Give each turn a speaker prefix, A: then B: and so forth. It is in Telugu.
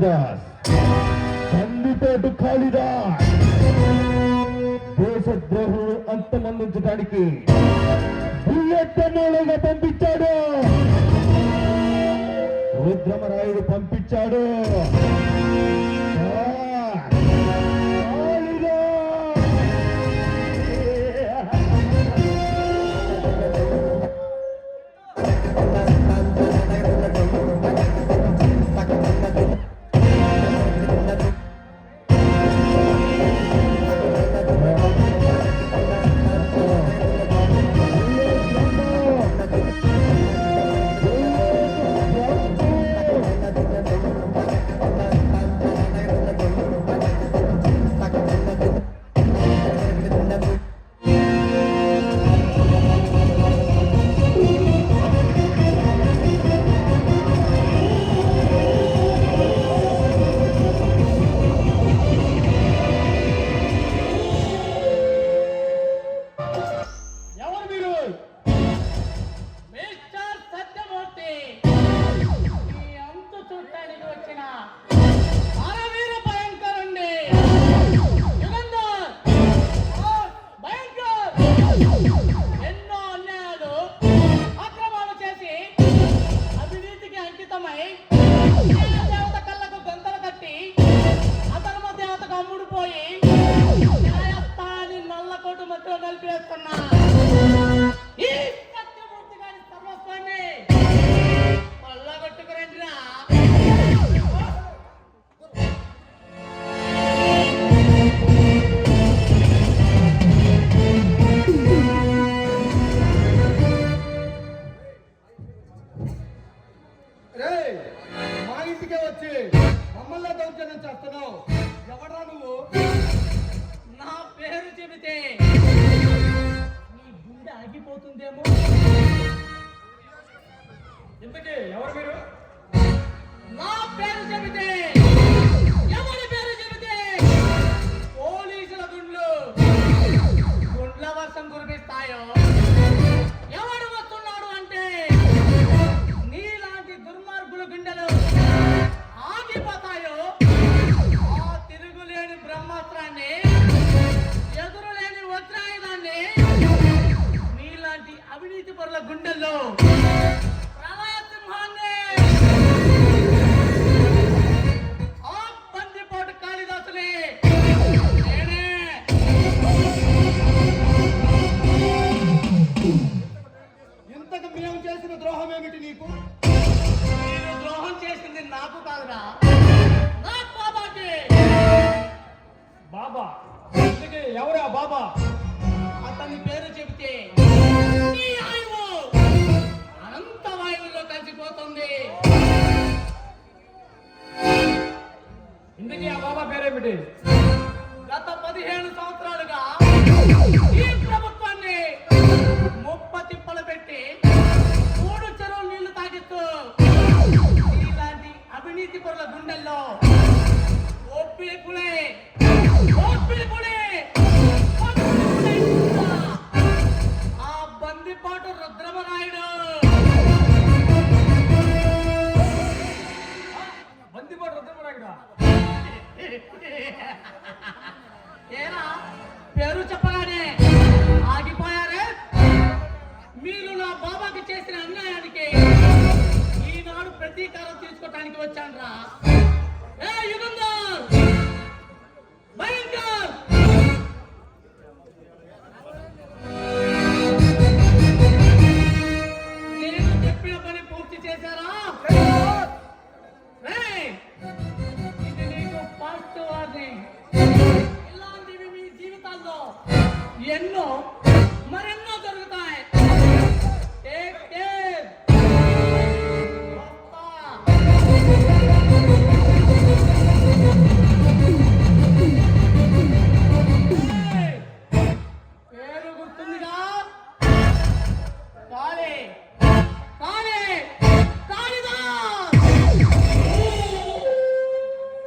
A: కాళిదాస్, కందిపోటు కాళిదాస్ దేశద్రోహులు అంతమందించడానికి బుల్లెట్టనోళ్ళగా పంపించాడు. రుద్రమరాయుడు పంపించాడు.
B: ఇంతకీ ఎవరు మీరు? నా పేరు చెబితే ఎవరి పేరు చెబితే పోలీసుల గుండ్ల వర్షం కురిపిస్తాయో, ఎవడు వస్తున్నాడు అంటే నీలాంటి దుర్మార్గుల గుండెలు ఆగిపోతాయో, ఆ తిరుగులేని బ్రహ్మాస్త్రాన్ని, ఎదురులేని వజ్రాయుధాన్ని నీలాంటి అవినీతి పరుల గుండెల్లో ద్రోహం ఏమిటి నీకు? నేను ద్రోహం చేసింది నాకు కాదురా, నా బాబాకి.
C: బాబా? ఇంతకీ ఎవరా బాబా?
B: అతని పేరు చెబితే నీ ఆయువు అనంత వాయువుల్లో కలిసిపోతుంది.
C: ఇంతకీ ఆ బాబా పేరేమిటి?
B: గత 15 సంవత్సరాలుగా ఈ ప్రభుత్వాన్ని ముప్పతిప్పలు పెట్టి 3 చెరువులు నీళ్లు తాగిస్తూ ఇలాంటి అవినీతి పరుల గుండెల్లో ఒప్పిడి ఆ బందిపాటు రుద్రమరాయుడు.
C: బందిపాటు రుద్రమరాయుడా?
B: ఏరా పేరు చెప్పగానే ఆగిపోయారే? మీరు నా బాబాకి చేసిన అన్యాయానికి ఈనాడు ప్రతీకారం తీసుకోవటానికి వచ్చాను రా. ఏ యుగంధర్,